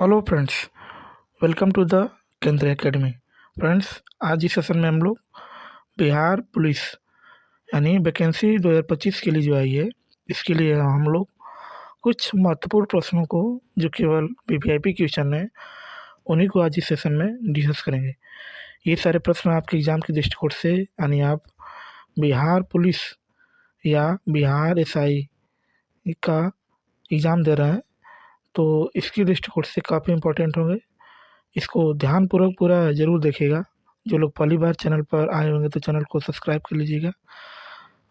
Hello friends, welcome to the Kendriya academy. Friends, आज इस session में हम लोग बिहार पुलिस यानी वैकेंसी 2025 के लिए जो आई है, इसके लिए हम लोग कुछ महत्वपूर्ण प्रश्नों को जो केवल वीवीआईपी क्वेश्चन है उन्हीं को आज इस सेशन में डिस्कस करेंगे। ये सारे प्रश्न आपके एग्जाम के दृष्टिकोण से यानी आप बिहार पुलिस या बिहार एसआई का एग्ज़ाम दे रहे हैं तो इसके दृष्टिकोण से काफ़ी इंपॉर्टेंट होंगे। इसको ध्यानपूर्वक पूरा ज़रूर देखिएगा। जो लोग पहली बार चैनल पर आए होंगे तो चैनल को सब्सक्राइब कर लीजिएगा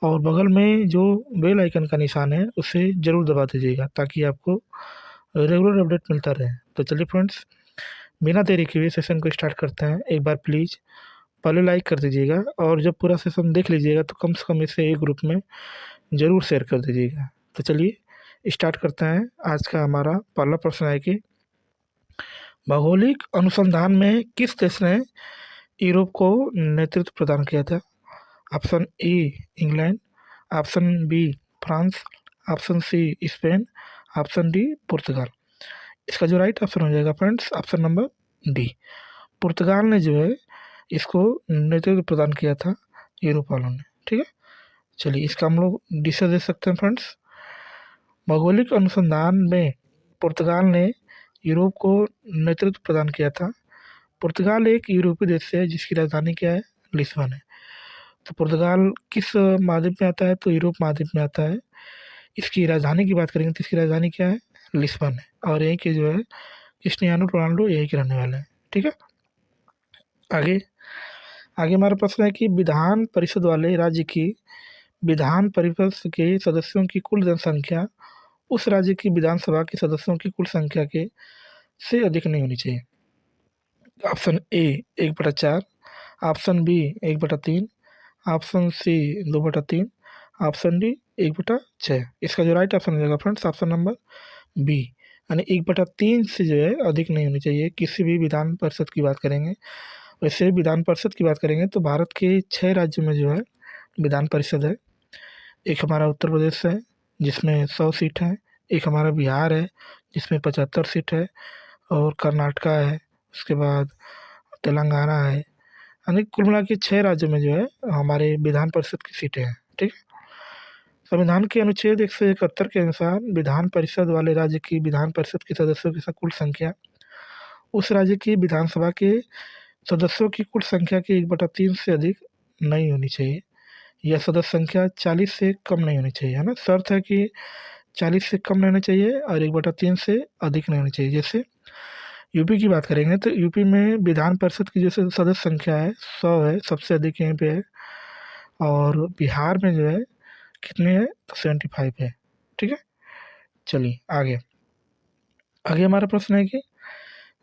और बगल में जो बेल आइकन का निशान है उसे ज़रूर दबा दीजिएगा ताकि आपको रेगुलर अपडेट मिलता रहे। तो चलिए फ्रेंड्स, बिना देरी किए हुए सेशन को स्टार्ट करते हैं। एक बार प्लीज़ पहले लाइक कर दीजिएगा और जब पूरा सेशन देख लीजिएगा तो कम से कम इसे एक ग्रुप में ज़रूर शेयर कर दीजिएगा। तो चलिए स्टार्ट करते हैं। आज का हमारा पहला प्रश्न है कि भौगोलिक अनुसंधान में किस देश ने यूरोप को नेतृत्व प्रदान किया था? Option A England, option B France, option C Spain, option D पुर्तगाल। इसका जो राइट ऑप्शन हो जाएगा फ्रेंड्स, ऑप्शन नंबर डी। पुर्तगाल ने जो है इसको नेतृत्व प्रदान किया था यूरोप वालों ने। ठीक है, चलिए इसका हम लोग डी से दे सकते हैं फ्रेंड्स। भौगोलिक अनुसंधान में पुर्तगाल ने यूरोप को नेतृत्व प्रदान किया था। पुर्तगाल एक यूरोपीय देश है जिसकी राजधानी क्या है? लिस्बन है। तो पुर्तगाल किस महाद्वीप में आता है? तो यूरोप महाद्वीप में आता है। इसकी राजधानी की बात करेंगे तो इसकी राजधानी क्या है? लिस्बन है। और यहीं के जो है क्रिस्टियानो रोनाल्डो यहीं के रहने वाले हैं। ठीक है, आगे आगे हमारा प्रश्न है कि विधान परिषद वाले राज्य की विधान परिषद के सदस्यों की कुल जनसंख्या उस राज्य की विधानसभा के सदस्यों की कुल संख्या के से अधिक नहीं होनी चाहिए। Option A 1/4, option B 1/3, option C 2/3, option D 1/6। इसका जो राइट ऑप्शन हो जाएगा फ्रेंड्स, ऑप्शन नंबर बी यानी 1/3 से जो है अधिक नहीं होनी चाहिए किसी भी विधान परिषद की बात करेंगे। वैसे विधान परिषद की बात करेंगे तो भारत के 6 राज्यों में जो है विधान परिषद है। एक हमारा उत्तर प्रदेश है जिसमें 100 सीट है, एक हमारा बिहार है जिसमें 75 सीट है, और कर्नाटका है, उसके बाद तेलंगाना है। यानी कुल मिला के 6 राज्यों में जो है हमारे विधान परिषद की सीटें हैं। ठीक है, संविधान के अनुच्छेद 171 के अनुसार विधान परिषद वाले राज्य की विधान परिषद के सदस्यों की कुल संख्या उस राज्य की विधानसभा के सदस्यों की कुल संख्या के 1/3 से अधिक नहीं होनी चाहिए। यह सदस्य संख्या 40 से कम नहीं होनी चाहिए, है ना। शर्त है कि 40 से कम नहीं होना चाहिए और 1/3 से अधिक नहीं होनी चाहिए। जैसे यूपी की बात करेंगे तो यूपी में विधान परिषद की जो सदस्य संख्या है 100 है, सबसे अधिक यहीं पे है। और बिहार में जो है कितने है? तो 75 है। ठीक है, चलिए आगे आगे हमारा प्रश्न है कि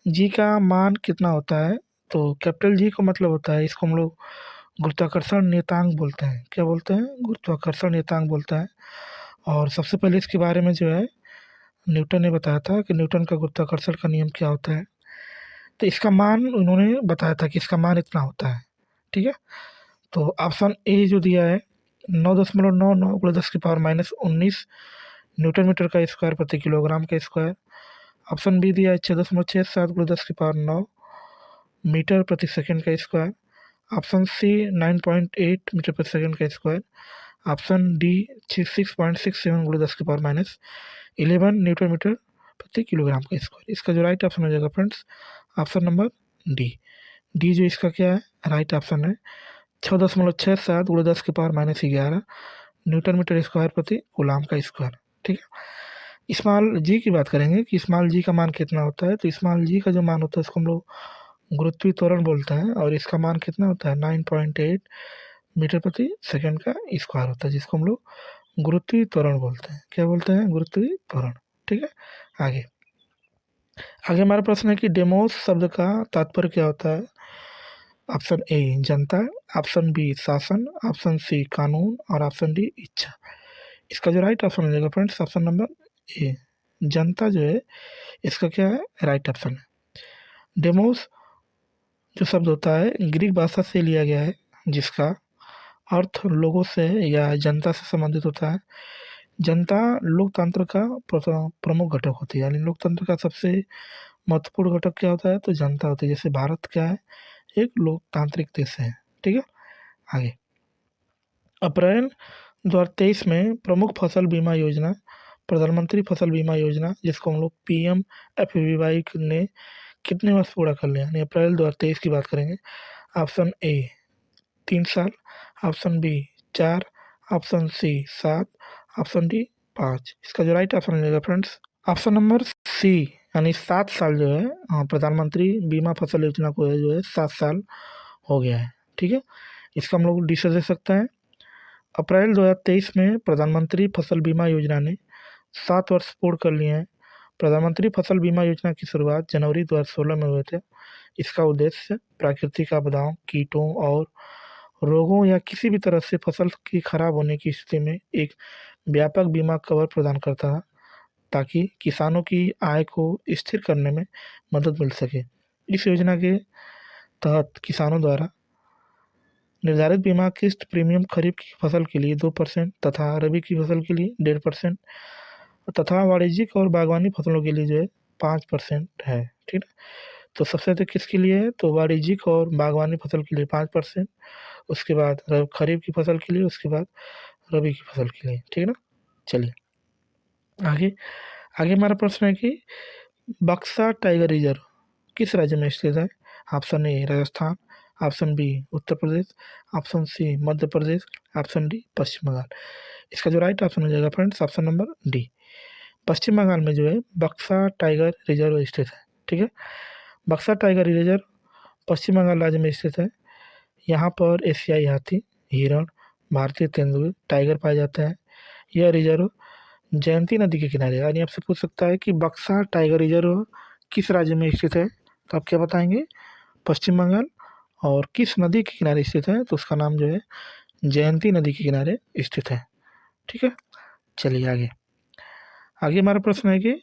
जी का मान कितना होता है? तो कैपिटल जी का मतलब होता है, इसको हम लोग गुरुत्वाकर्षण नियतांक बोलते हैं। क्या बोलते हैं? गुरुत्वाकर्षण नियतांक बोलते हैं। और सबसे पहले इसके बारे में जो है न्यूटन ने बताया था कि न्यूटन का गुरुत्वाकर्षण का नियम क्या होता है। तो इसका मान उन्होंने बताया था कि इसका मान इतना होता है। ठीक है, तो ऑप्शन ए जो दिया है 9.99 × 10⁻−19 न्यूटन मीटर का स्क्वायर प्रति किलोग्राम का स्क्वायर। ऑप्शन बी दिया है 6.67 × 10⁹ मीटर प्रति सेकंड का स्क्वायर। ऑप्शन सी 9.8 मीटर प्रति सेकंड का square. Option D 6.67 × 10⁻11 newton metre प्रति किलोग्राम का स्क्वायर। इसका जो राइट ऑप्शन हो जाएगा friends, option number D. D जो इसका क्या है? राइट ऑप्शन है। 6.67 × 10⁻11 न्यूटन मीटर स्क्वायर प्रति कूलाम का स्क्वायर। ठीक है, स्मॉल जी की बात करेंगे कि स्मॉल जी का मान कितना होता है। तो स्मॉल जी का जो मान होता है उसको हम लोग गुरुत्वीय त्वरण बोलते हैं और इसका मान कितना होता है? 9.8 मीटर प्रति सेकंड का स्क्वायर होता है, जिसको हम लोग गुरुत्वीय त्वरण बोलते हैं। क्या बोलते हैं? गुरुत्वीय त्वरण। ठीक है, आगे आगे हमारा प्रश्न है कि डेमोस शब्द का तात्पर्य क्या होता है? ऑप्शन ए जनता, ऑप्शन बी शासन, ऑप्शन सी कानून और ऑप्शन डी इच्छा। इसका जो राइट ऑप्शन हो जाएगा फ्रेंड्स, ऑप्शन नंबर ए जनता जो है इसका क्या है? राइट ऑप्शन है। डेमोस जो शब्द होता है ग्रीक भाषा से लिया गया है जिसका अर्थ लोगों से या जनता से संबंधित होता है। जनता लोकतंत्र का प्रमुख घटक होती है, यानी लोकतंत्र का सबसे महत्वपूर्ण घटक क्या होता है, तो जनता होती है। जैसे भारत क्या है, एक लोकतांत्रिक देश है। ठीक है, आगे अप्रैल 2023 में प्रमुख फसल बीमा योजना, प्रधानमंत्री फसल बीमा योजना, जिसको हम लोग PMFBY ने कितने वर्ष पूरा कर लिया, यानी अप्रैल 2023 की बात करेंगे। ऑप्शन ए 3 साल, option B 4, option C 7, option D 5। इसका जो राइट ऑप्शन रहेगा फ्रेंड्स, ऑप्शन नंबर सी, यानी 7 साल जो है, प्रधानमंत्री बीमा फसल योजना को जो है 7 साल हो गया है। ठीक है, इसका हम लोग डी से दे सकते हैं। अप्रैल 2023 में प्रधानमंत्री फसल बीमा योजना ने 7 वर्ष पूर्ण कर लिए हैं। प्रधानमंत्री फसल बीमा योजना की शुरुआत जनवरी 2016 में हुए थे। इसका उद्देश्य प्राकृतिक आपदाओं, कीटों और रोगों या किसी भी तरह से फसल की खराब होने की स्थिति में एक व्यापक बीमा कवर प्रदान करता है, ताकि किसानों की आय को स्थिर करने में मदद मिल सके। इस योजना के तहत किसानों द्वारा निर्धारित बीमा किस्त प्रीमियम खरीफ की फसल के लिए 2% तथा रबी की फसल के लिए 1.5% तथा वाणिज्यिक और बागवानी फसलों के लिए जो है 5% है। ठीक है, तो सबसे अधिक किसके लिए है, तो वाणिज्यिक और बागवानी फसल के लिए 5%, उसके बाद खरीफ की फसल के लिए, उसके बाद रबी की फसल के लिए। ठीक है ना, चलिए आगे आगे हमारा प्रश्न है कि बक्सा टाइगर रिजर्व किस राज्य में स्थित है। Option A Rajasthan, option B Uttar Pradesh, option C Madhya Pradesh, option D Paschim Bangal. इसका जो राइट ऑप्शन हो जाएगा friends, option number D. Paschim Bangal में जो है बक्सा टाइगर रिजर्व स्थित है। ठीक है, बक्सा टाइगर रिजर्व पश्चिम बंगाल राज्य में स्थित है। यहाँ पर एशियाई हाथी, हिरण, भारतीय तेंदुए, टाइगर पाए जाते हैं। यह रिजर्व जयंती नदी के किनारे, यानी आपसे पूछ सकता है कि बक्सा टाइगर रिजर्व किस राज्य में स्थित है, तो आप क्या बताएंगे, पश्चिम बंगाल। और किस नदी के किनारे स्थित है, तो उसका नाम जो है जयंती नदी के किनारे स्थित है। ठीक है, चलिए आगे आगे हमारा प्रश्न है कि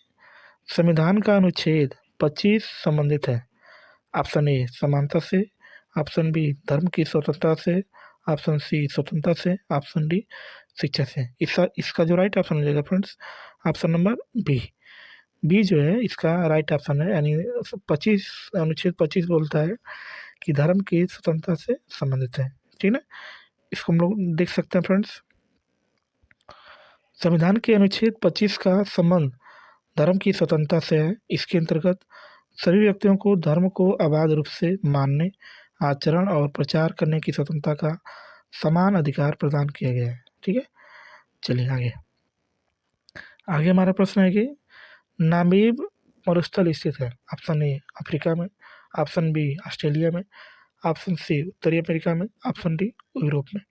संविधान का अनुच्छेद 25 संबंधित है। ऑप्शन ए समानता से, ऑप्शन बी धर्म की स्वतंत्रता से, ऑप्शन सी स्वतंत्रता से, ऑप्शन डी शिक्षा से। इसका जो राइट ऑप्शन हो जाएगा friends, option number B. B जो है इसका राइट ऑप्शन है, यानी 25 अनुच्छेद 25 बोलता है कि धर्म की स्वतंत्रता से संबंधित है। ठीक है, इसको हम लोग देख सकते हैं फ्रेंड्स। संविधान के अनुच्छेद 25 का संबंध धर्म की स्वतंत्रता से है। इसके अंतर्गत सभी व्यक्तियों को धर्म को अबाध रूप से मानने, आचरण और प्रचार करने की स्वतंत्रता का समान अधिकार प्रदान किया गया है। ठीक है, चलिए आगे आगे हमारा प्रश्न है कि नामीब मरुस्थल स्थित है। ऑप्शन ए अफ्रीका में, ऑप्शन बी ऑस्ट्रेलिया में, ऑप्शन सी उत्तरी अमेरिका में, ऑप्शन डी यूरोप में।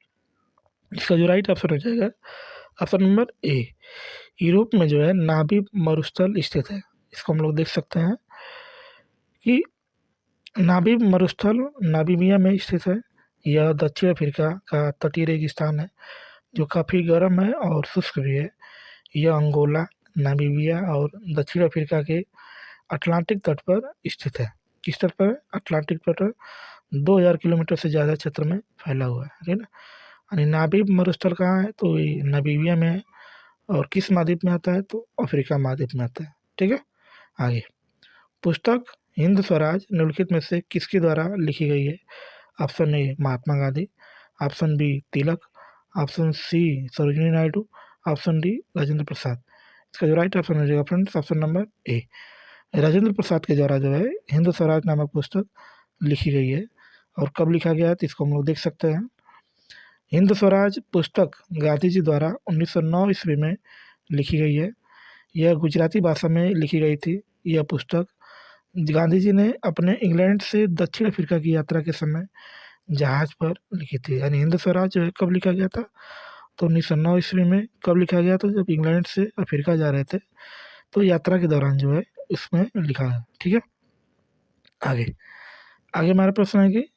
इसका जो राइट ऑप्शन हो जाएगा, ऑप्शन नंबर ए। यूरोप में जो है नामीब मरुस्थल स्थित है। इसको हम लोग देख सकते हैं कि नामीब मरुस्थल नामीबिया में स्थित है। यह दक्षिण अफ्रीका का तटीय रेगिस्तान है जो काफ़ी गर्म है और शुष्क भी है। यह अंगोला, नामीबिया और दक्षिण अफ्रीका के अटलांटिक तट पर स्थित है। किस तट पर? अटलांटिक तट पर 2000 किलोमीटर से ज़्यादा क्षेत्र में फैला हुआ है। ठीक है ना, यानी नामीब मरुस्थल कहाँ है, तो ये नामीबिया में है। और किस महाद्वीप में आता है, तो अफ्रीका महाद्वीप में आता है। ठीक है, आगे पुस्तक हिंद स्वराज निम्नलिखित में से किसके द्वारा लिखी गई है। Option A Mahatma Gandhi, option B Tilak, option C Sarojini Naidu, option D Rajendra Prasad. इसका जो राइट ऑप्शन हो जाएगा friends, option number A. Rajendra Prasad के द्वारा जो है हिंद स्वराज नामक पुस्तक लिखी गई है। और कब लिखा गया है, तो इसको हम लोग देख सकते हैं। हिंद स्वराज पुस्तक गांधी जी द्वारा 1909 ईस्वी में लिखी गई है। यह गुजराती भाषा में लिखी गई थी। यह पुस्तक गांधी जी ने अपने इंग्लैंड से दक्षिण अफ्रीका की यात्रा के समय जहाज पर लिखी थी। यानी हिंद स्वराज जो है कब लिखा गया था, तो 1909 ईस्वी में। कब लिखा गया था, जब इंग्लैंड से अफ्रीका जा रहे थे, तो यात्रा के दौरान जो है इसमें लिखा है। ठीक है, आगे आगे हमारा प्रश्न है कि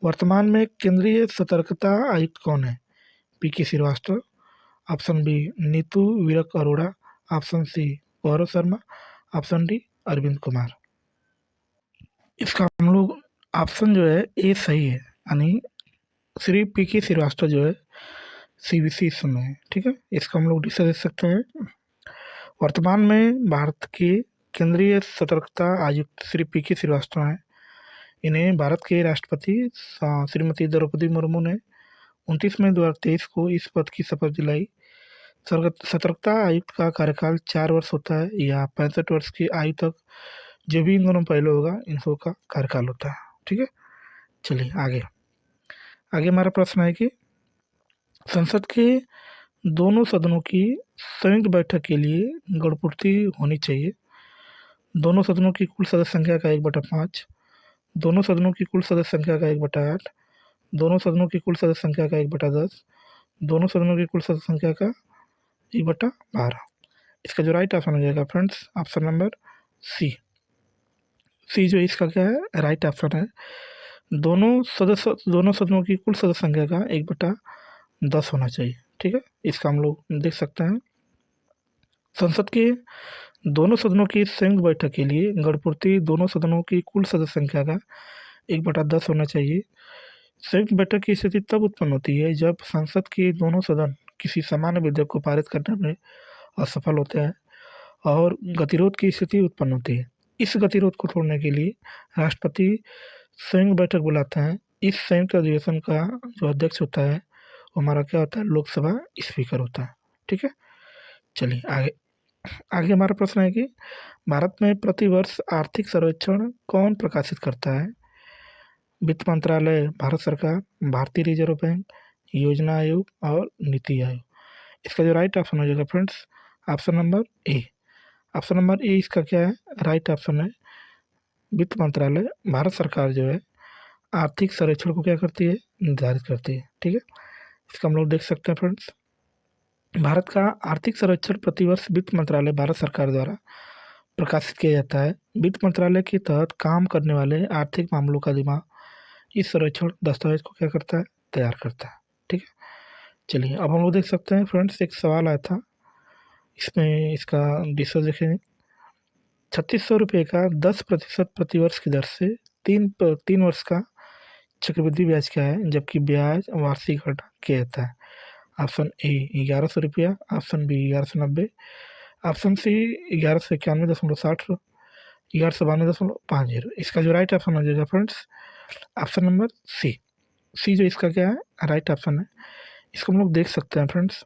वर्तमान में केंद्रीय सतर्कता आयुक्त कौन है। PK Srivastava, option B Neetu Virak Arora, option C Gaurav Sharma, option D Arvind Kumar. इसका हम लोग ऑप्शन जो है ए सही है, यानी श्री PK श्रीवास्तव जो है CBC इस समय है। ठीक है, इसका हम लोग डिस्कस देख सकते हैं। वर्तमान में भारत के केंद्रीय सतर्कता आयुक्त श्री पी.के. श्रीवास्तव हैं। इन्हें भारत के राष्ट्रपति श्रीमती द्रौपदी मुर्मू ने 29 मई 2023 को इस पद की शपथ दिलाई। सतर्कता आयुक्त का कार्यकाल 4 वर्ष होता है या 65 वर्ष की आयु तक जो भी इन दोनों पहले होगा इनको का कार्यकाल होता है। ठीक है, चलिए आगे हमारा प्रश्न है कि संसद के दोनों सदनों की संयुक्त बैठक के लिए गणपूर्ति होनी चाहिए। दोनों सदनों की कुल सदस्य संख्या का 1/5, दोनों सदनों की कुल सदस्य संख्या का 1/8, दोनों सदनों की कुल सदस्य संख्या का 1/10, दोनों सदनों की कुल सदस्य संख्या का 1/12। इसका जो राइट ऑप्शन हो जाएगा फ्रेंड्स, ऑप्शन नंबर सी जो इसका क्या है राइट ऑप्शन है। दोनों सदनों की कुल सदस्य संख्या का 1/10 होना चाहिए। ठीक है, इसका हम लोग देख सकते हैं। संसद के दोनों सदनों की संयुक्त बैठक के लिए गणपूर्ति दोनों सदनों की कुल सदस्य संख्या का 1/10 होना चाहिए। संयुक्त बैठक की स्थिति तब उत्पन्न होती है जब संसद के दोनों सदन किसी सामान्य विधेयक को पारित करने में असफल होते हैं और गतिरोध की स्थिति उत्पन्न होती है। इस गतिरोध को तोड़ने के लिए राष्ट्रपति संयुक्त बैठक बुलाते हैं। इस संयुक्त अधिवेशन का जो अध्यक्ष होता है वो हमारा क्या होता है, लोकसभा स्पीकर होता है। ठीक है, चलिए आगे हमारा प्रश्न है कि भारत में प्रतिवर्ष आर्थिक सर्वेक्षण कौन प्रकाशित करता है? वित्त मंत्रालय, भारत सरकार, भारतीय रिजर्व बैंक, योजना आयोग और नीति आयोग। इसका जो राइट ऑप्शन हो जाएगा फ्रेंड्स, ऑप्शन नंबर ए। ऑप्शन नंबर ए इसका क्या है राइट ऑप्शन है। वित्त मंत्रालय, भारत सरकार जो है आर्थिक सर्वेक्षण को क्या करती है, निर्धारित करती है। ठीक है, इसका हम लोग देख सकते हैं फ्रेंड्स। भारत का आर्थिक सर्वेक्षण प्रतिवर्ष वित्त मंत्रालय, भारत सरकार द्वारा प्रकाशित किया जाता है। वित्त मंत्रालय के तहत काम करने वाले आर्थिक मामलों का दिमाग इस सर्वेक्षण दस्तावेज को क्या करता है, तैयार करता है। ठीक है, चलिए अब हम लोग देख सकते हैं फ्रेंड्स, एक सवाल आया था, इसमें इसका डिटेल देखेंगे। 3600 रुपये का 10% प्रतिवर्ष की दर से 3 वर्ष का चक्रवृद्धि ब्याज क्या है, जबकि ब्याज वार्षिक गणना किया जाता है? ऑप्शन ए 1100 रुपया, ऑप्शन बी 1190, ऑप्शन सी 1191.60, 1192.50। इसका जो राइट ऑप्शन हो जाएगा फ्रेंड्स, ऑप्शन नंबर सी जो इसका क्या है राइट ऑप्शन है। इसको हम लोग देख सकते हैं फ्रेंड्स।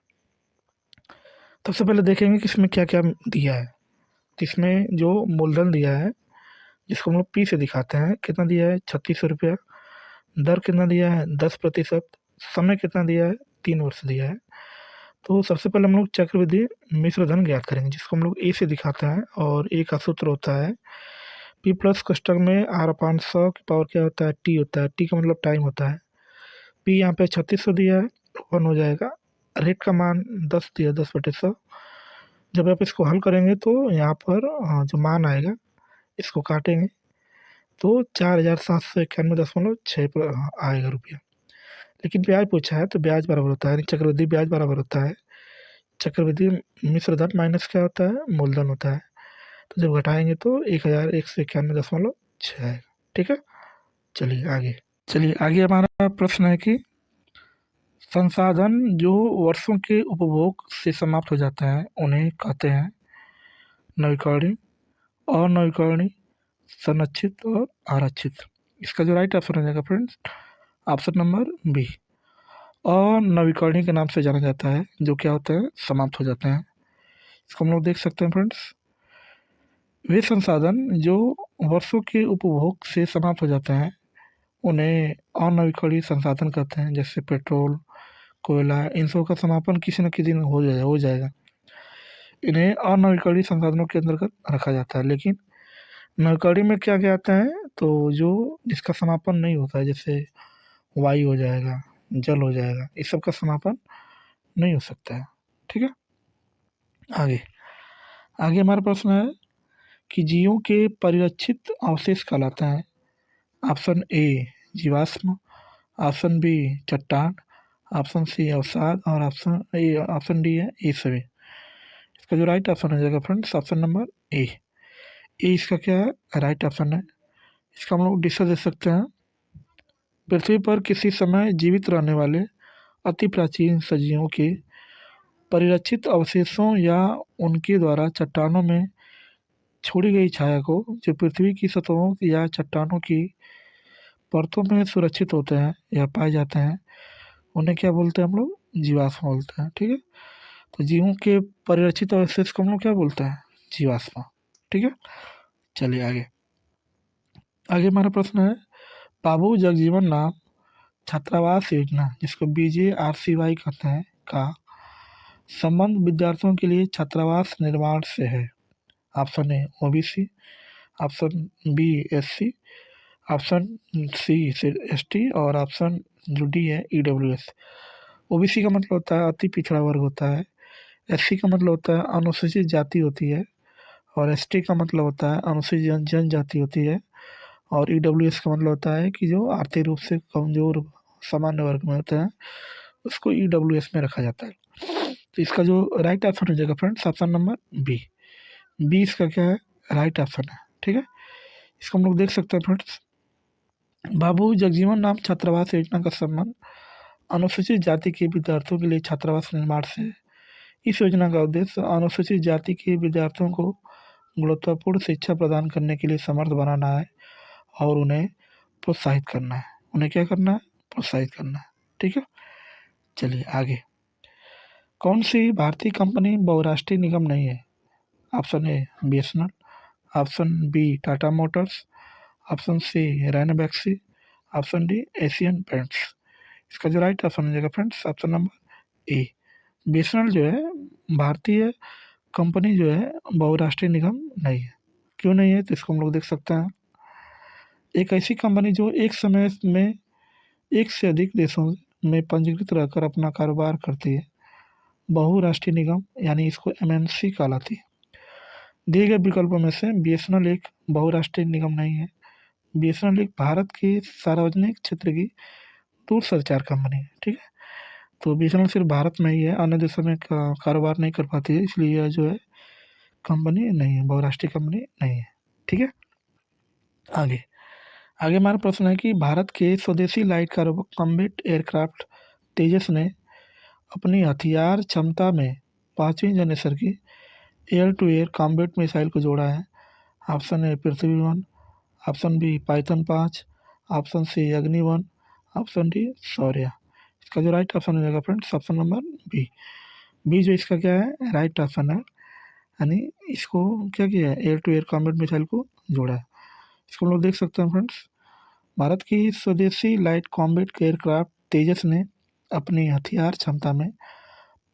सबसे पहले देखेंगे कि इसमें क्या क्या दिया है। तो इसमें जो मूलधन दिया है जिसको हम लोग पी से दिखाते हैं, कितना दिया है 3600 रुपया, दर कितना दिया है 10%, समय कितना दिया है 3 वर्ष दिया है। तो सबसे पहले हम लोग चक्रवृद्धि मिश्र धन ज्ञात करेंगे जिसको हम लोग ए से दिखाते हैं, और ए का सूत्र होता है पी प्लस कोष्टक में r/100 की पावर क्या होता है, टी होता है। टी का मतलब टाइम होता है। पी यहाँ पे 3600 दिया है, 1 हो जाएगा। रेट का मान 10 दिया, 10/100। जब आप इसको हल करेंगे तो यहाँ पर जो मान आएगा इसको काटेंगे तो 4791.6 आएगा रुपया। लेकिन ब्याज पूछा है तो ब्याज बराबर होता है, चक्रवृद्धि ब्याज बराबर होता है चक्रवृद्धि मिश्र धन माइनस क्या होता है, मूलधन होता है। तो जब घटाएंगे तो 1191.6 आएगा। ठीक है, चलिए आगे हमारा प्रश्न है कि संसाधन जो वर्षों के उपभोग से समाप्त हो जाते हैं उन्हें कहते हैं नवीकरणीय, अनवीकरणीय, संरक्षित और आरक्षित। इसका जो राइट ऑप्शन हो जाएगा फ्रेंड्स, ऑप्शन नंबर बी। अनवीकरणीय के नाम से जाना जाता है, जो क्या होता है, समाप्त हो जाते हैं। इसको हम लोग देख सकते हैं फ्रेंड्स। वे संसाधन जो वर्षों के उपभोग से समाप्त हो जाते हैं उन्हें अनवीकरणीय संसाधन कहते हैं। जैसे पेट्रोल, कोयला, इन सब का समापन किसी न किसी दिन हो जाएगा। इन्हें अनवीकरणीय संसाधनों के अंतर्गत रखा जाता है। लेकिन नवीकरणीय में क्या क्या आता है, तो जो जिसका समापन नहीं होता है, जैसे वायु हो जाएगा, जल हो जाएगा, इस सब का समापन नहीं हो सकता है। ठीक है, आगे हमारा प्रश्न है कि जीवों के परिरक्षित अवशेष कहलाते हैं। ऑप्शन ए जीवाश्म, ऑप्शन बी चट्टान, ऑप्शन सी अवसाद और ऑप्शन डी है ये सभी। इसका जो राइट ऑप्शन हो जाएगा फ्रेंड्स, ऑप्शन नंबर ए इसका क्या है राइट ऑप्शन है। इसका हम लोग डिस्कस दे सकते हैं। पृथ्वी पर किसी समय जीवित रहने वाले अति प्राचीन सजीवों के परिरक्षित अवशेषों या उनके द्वारा चट्टानों में छोड़ी गई छाया को जो पृथ्वी की सतहों या चट्टानों की परतों में सुरक्षित होते हैं या पाए जाते हैं, उन्हें क्या बोलते हैं हम लोग? जीवाश्म बोलते हैं। ठीक है, तो जीवों के परिरक्षित अवशेष को हम लोग क्या बोलते हैं? जीवाश्म। ठीक है, चलिए आगे। आगे हमारा प्रश्न है, बाबू जगजीवन राम छात्रावास योजना, जिसको BJRCY कहते हैं, का संबंध विद्यार्थियों के लिए छात्रावास निर्माण से है। Option A OBC, option B SC, option C ST और ऑप्शन जो डी है EWS। OBC का मतलब होता है अति पिछड़ा वर्ग होता है, SC का मतलब होता है अनुसूचित जाति होती है, और ST का मतलब होता है अनुसूचित जनजाति होती है, और EWS का मतलब होता है कि जो आर्थिक रूप से कमजोर सामान्य वर्ग में होते हैं, उसको EWS में रखा जाता है। तो इसका जो राइट ऑप्शन हो जाएगा फ्रेंड्स, ऑप्शन नंबर बी इसका क्या है? राइट ऑप्शन है। ठीक है, इसको हम लोग देख सकते हैं फ्रेंड्स। बाबू जगजीवन राम छात्रावास योजना का संबंध अनुसूचित जाति के विद्यार्थियों के लिए छात्रावास निर्माण से है। इस योजना का उद्देश्य अनुसूचित जाति के विद्यार्थियों को गुणवत्तापूर्ण शिक्षा प्रदान करने के लिए समर्थ बनाना है और उन्हें प्रोत्साहित करना है। उन्हें क्या करना है? प्रोत्साहित करना है। ठीक है, चलिए आगे। कौन सी भारतीय कंपनी बहुराष्ट्रीय निगम नहीं है? Option A BSNL, option B Tata motors, option C Ranbaxy, option D Asian Paints. इसका जो राइट ऑप्शन हो जाएगा friends, option number A. BSNL जो है भारतीय कंपनी जो है बहुराष्ट्रीय निगम नहीं है। क्यों नहीं है? तो इसको हम लोग देख सकते हैं। एक ऐसी कंपनी जो एक समय में एक से अधिक देशों में पंजीकृत रहकर अपना कारोबार करती है, बहुराष्ट्रीय निगम यानी इसको MNC कहलाती है। दिए गए विकल्पों में से BSNL एक बहुराष्ट्रीय निगम नहीं है। BSNL एक भारत की सार्वजनिक क्षेत्र की दूरसंचार कंपनी है। ठीक है, तो BSNL सिर्फ भारत में ही है, अन्य देशों में कारोबार नहीं कर पाती है, इसलिए यह जो है कंपनी नहीं है, बहुराष्ट्रीय कंपनी नहीं है। ठीक है, आगे आगे हमारा प्रश्न है कि भारत के स्वदेशी लाइट कॉम्बैट एयरक्राफ्ट तेजस ने अपनी हथियार क्षमता में 5वीं जनरेशन की air to air combat missile को जोड़ा है। ऑप्शन ए पृथ्वी-1, option B Python 5, option C अग्नि-1, ऑप्शन डी शौर्य। इसका जो राइट ऑप्शन हो जाएगा फ्रेंड्स, ऑप्शन नंबर बी जो इसका क्या है? राइट ऑप्शन है, यानी इसको क्या किया है? Air to air combat missile को जोड़ा है। इसको हम लोग देख सकते हैं फ्रेंड्स। भारत की स्वदेशी लाइट कॉम्बैट एयरक्राफ्ट तेजस ने अपनी हथियार क्षमता में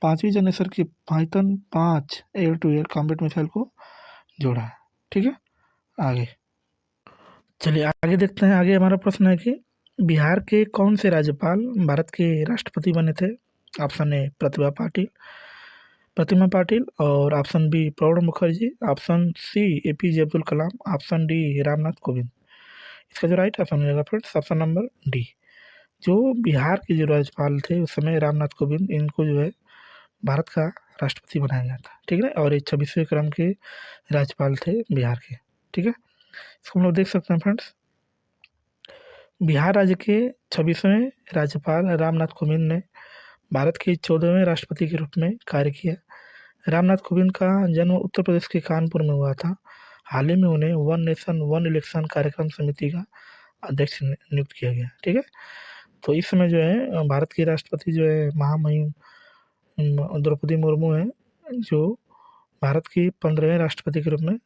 5वीं जनरेशन की Python 5 air to air combat missile को जोड़ा है। ठीक है, आगे चलिए आगे देखते हैं। आगे हमारा प्रश्न है कि बिहार के कौन से राज्यपाल भारत के राष्ट्रपति बने थे? ऑप्शन ए प्रतिमा पाटिल, और option B Pranab Mukherjee, option C APJ Abdul Kalam, option D Ramnath Kovind. इसका जो राइट ऑप्शन हो जाएगा फ्रेंड्स, ऑप्शन नंबर डी। जो बिहार के जो राज्यपाल थे उस समय रामनाथ कोविंद, इनको जो है भारत का राष्ट्रपति बनाया गया था। ठीक है, और ये 26वें क्रम के राज्यपाल थे बिहार के। ठीक है, इसको हम लोग देख सकते हैं फ्रेंड्स। बिहार राज्य के 26वें राज्यपाल रामनाथ कोविंद ने भारत के 14वें राष्ट्रपति के रूप में कार्य किया। रामनाथ कोविंद का जन्म उत्तर प्रदेश के कानपुर में हुआ था। हाल ही में उन्हें वन नेशन वन इलेक्शन कार्यक्रम समिति का अध्यक्ष नियुक्त किया गया। ठीक है, तो इस समय जो है भारत की राष्ट्रपति जो है महामहिम द्रौपदी मुर्मू है, जो भारत की 15वें राष्ट्रपति के रूप में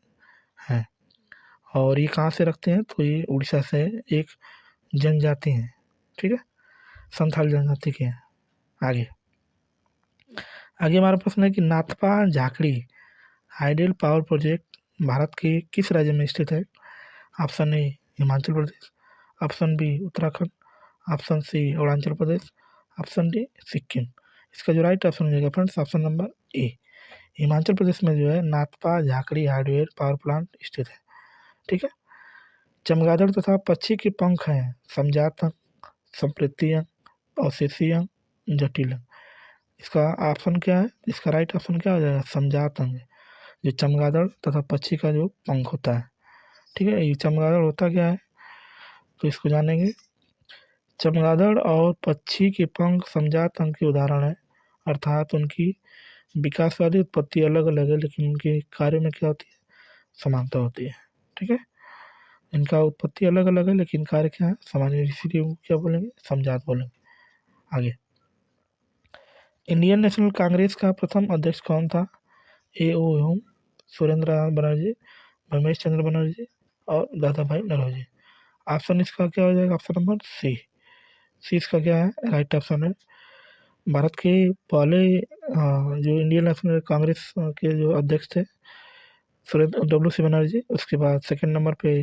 हैं। और ये कहाँ से रखते हैं? तो ये उड़ीसा से एक जनजाति हैं। ठीक है, संथाल जनजाति के हैं। आगे हमारा प्रश्न है कि Nathpa Jhakri hydel power project Bharat के किस राज्य में स्थित है? Option A Himachal Pradesh, option B Uttarakhand, option C Arunachal Pradesh, option D Sikkim. इसका जो राइट ऑप्शन हो जाएगा friends, option number A. Himachal Pradesh में जो है Nathpa Jhakri hardware power plant स्थित है। ठीक है, चमगादड़ तथा पक्षी के पंख हैं समजात अंग, संप्रेती अंग, अवशेषीय अंग, जटिल अंग। इसका ऑप्शन क्या है? इसका राइट ऑप्शन क्या हो जाएगा? समजात अंग। जो चमगादड़ तथा पक्षी का जो पंख होता है। ठीक है, ये चमगादड़ होता क्या है तो इसको जानेंगे। चमगादड़ और पक्षी के पंख समजात अंग के उदाहरण है, अर्थात उनकी विकासवादी उत्पत्ति अलग अलग है, लेकिन उनके कार्यों में क्या होती है? समानता होती है। ठीक है, इनका उत्पत्ति अलग अलग है लेकिन कार्य क्या है, समान है, इसीलिए वो क्या बोलेंगे, समजात बोलेंगे। आगे, इंडियन नेशनल कांग्रेस का प्रथम अध्यक्ष कौन था? ए ओ एम, सुरेंद्र नाथ बनर्जी, रमेश चंद्र बनर्जी और दादा भाई नौरोजी। ऑप्शन इसका क्या हो जाएगा? ऑप्शन नंबर सी। सी इसका क्या है? राइट ऑप्शन है। भारत के पहले जो इंडियन नेशनल कांग्रेस के जो अध्यक्ष थे सुरेंद्र डब्ल्यू सी बनर्जी, उसके बाद सेकंड नंबर पे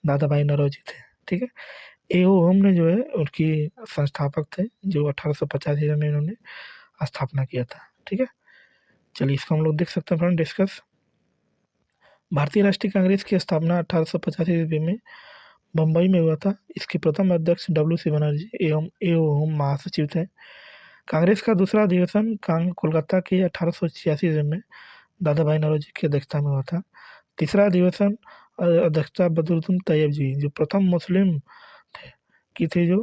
दादा भाई नौरोजी थे। ठीक है, ए ओ एम ने जो है उनकी संस्थापक थे, जो 1885 ईस्वी में इन्होंने स्थापना किया था। ठीक है, चलिए इसको हम लोग देख सकते हैं फ्रेंड डिस्कस। भारतीय राष्ट्रीय कांग्रेस की स्थापना 1885 ईस्वी में बम्बई में हुआ था। इसके प्रथम अध्यक्ष डब्ल्यू सी बनर्जी एवं ए ओ एम महासचिव थे। कांग्रेस का दूसरा अधिवेशन कोलकाता के 1886 ईस्वी में दादा भाई नौरोजी की अध्यक्षता में हुआ था। तीसरा अधिवेशन अध्यक्षता बदरुद्दीन तैयब जी, जो प्रथम मुस्लिम थे, की थी, जो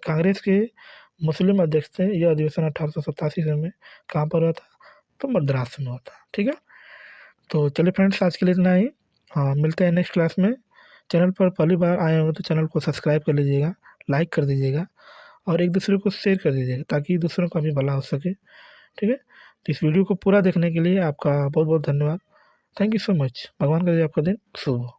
कांग्रेस के मुस्लिम अध्यक्ष थे। यह अधिवेशन 1887 ईस्वी में कहाँ पर हुआ था? तो मद्रास में हुआ था। ठीक है, तो चलिए फ्रेंड्स, आज के लिए इतना ही। हाँ, मिलते हैं नेक्स्ट क्लास में। चैनल पर पहली बार आए हो तो चैनल को सब्सक्राइब कर लीजिएगा, लाइक कर दीजिएगा और एक दूसरे को शेयर कर दीजिएगा ताकि दूसरों का भी भला हो सके। ठीक है, तो इस वीडियो को पूरा देखने के लिए आपका बहुत बहुत धन्यवाद। Thank you so much. भगवान करे आपका दिन शुभ हो।